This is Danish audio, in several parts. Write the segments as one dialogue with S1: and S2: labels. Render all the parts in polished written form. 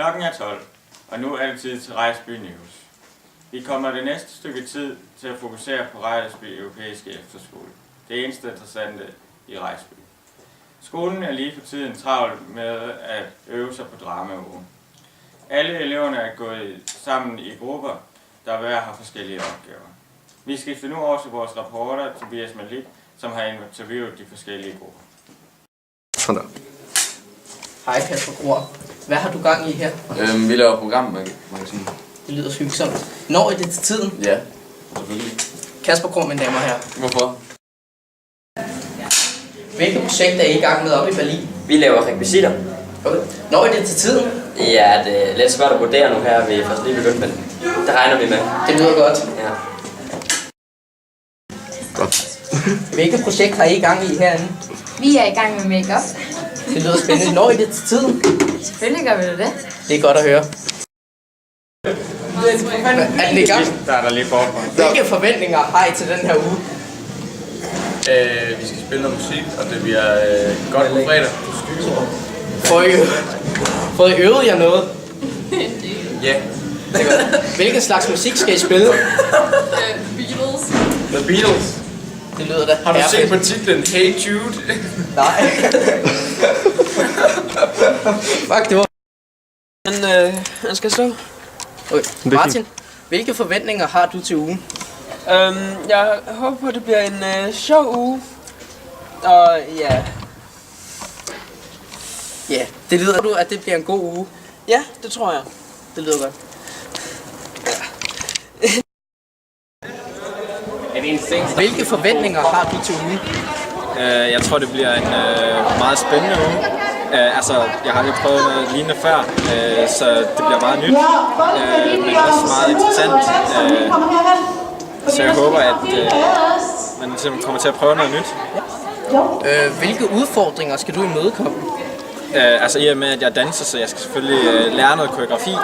S1: Klokken er 12, og nu er det tid til Rejsby News. Vi kommer det næste stykke tid til at fokusere på Rejsby Europæiske Efterskole. Det eneste interessante i Rejsby. Skolen er lige for tiden travlt med at øve sig på dramaugen. Alle eleverne er gået sammen i grupper, der hver har forskellige opgaver. Vi skifter nu over til vores reporter, Tobias Malik, som har interviewet de forskellige grupper.
S2: Sådan der.
S3: Hej Kasper Gror. Hvad har du gang i her?
S2: Vi laver programmagasin.
S3: Det lyder hyggesomt. Når er det til tiden?
S2: Ja, selvfølgelig.
S3: Kasper Gror, mine damer og herrer.
S2: Hvorfor?
S3: Hvilke projekter er I i gang med oppe i Berlin?
S4: Vi laver rekvisitter.
S3: Okay. Når er det til tiden?
S4: Ja, det er lidt svært at vurdere nu her. Vi er først lige begyndt, men det regner vi med.
S3: Det lyder godt.
S4: Ja.
S2: Godt.
S3: Hvilke projekter har I i gang i herinde?
S5: Vi er i gang med make-up.
S3: Det lyder spændende. Når er det til tiden?
S5: Selvfølgelig gør vi det.
S3: Det er godt at høre. Er den i gang?
S1: Der er der lige forfra.
S3: Hvilke forventninger har I til den her uge?
S6: Vi skal spille noget musik, og det bliver godt på fredag.
S3: Får I øvet jer noget?
S6: Ja.
S3: Det er godt. Hvilken slags musik skal I spille?
S5: Beatles.
S6: The Beatles.
S3: Det lyder da.
S6: Har du set på titlen Hey Jude?
S3: Nej. Fuck, det var...
S7: Han skal stå.
S3: Okay. Martin, hvilke forventninger har du til ugen?
S7: Jeg håber på, at det bliver en sjov uge. Og ja.
S3: Ja, det lyder du, at det bliver en god uge.
S7: Ja, det tror jeg.
S3: Det lyder godt. Hvilke forventninger har du til ugen?
S8: Jeg tror, det bliver en meget spændende uge. Jeg har aldrig prøvet noget lignende før, så det bliver meget nyt, men også meget interessant. Så jeg håber, at man ligesom kommer til at prøve noget nyt.
S3: Hvilke udfordringer skal du imødekomme?
S8: I og med, at jeg danser, så jeg skal selvfølgelig lære noget koreografi,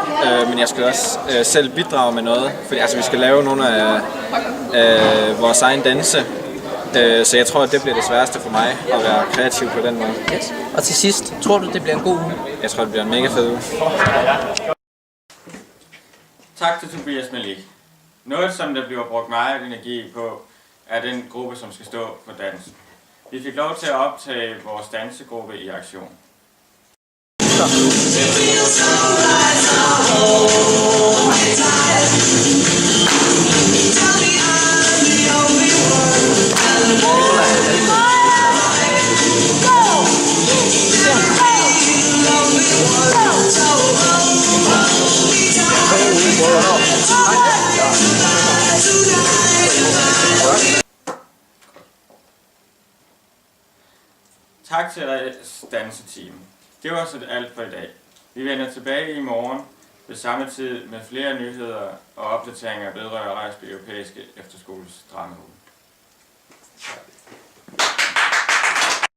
S8: men jeg skal også selv bidrage med noget, fordi vi skal lave nogle af vores egen danse. Så jeg tror, at det bliver det sværeste for mig, at være kreativ på den måde.
S3: Yes. Og til sidst, tror du, det bliver en god uge?
S8: Jeg tror, det bliver en mega fed uge.
S1: Tak til Tobias Malik. Noget, som der bliver brugt meget energi på, er den gruppe, som skal stå for dansen. Vi fik lov til at optage vores dansegruppe i aktion. Tak til danseteam. Det var så alt for i dag. Vi vender tilbage i morgen ved samme tid med flere nyheder og opdateringer vedrørende Rejsby Europæiske Efterskoles dramauge.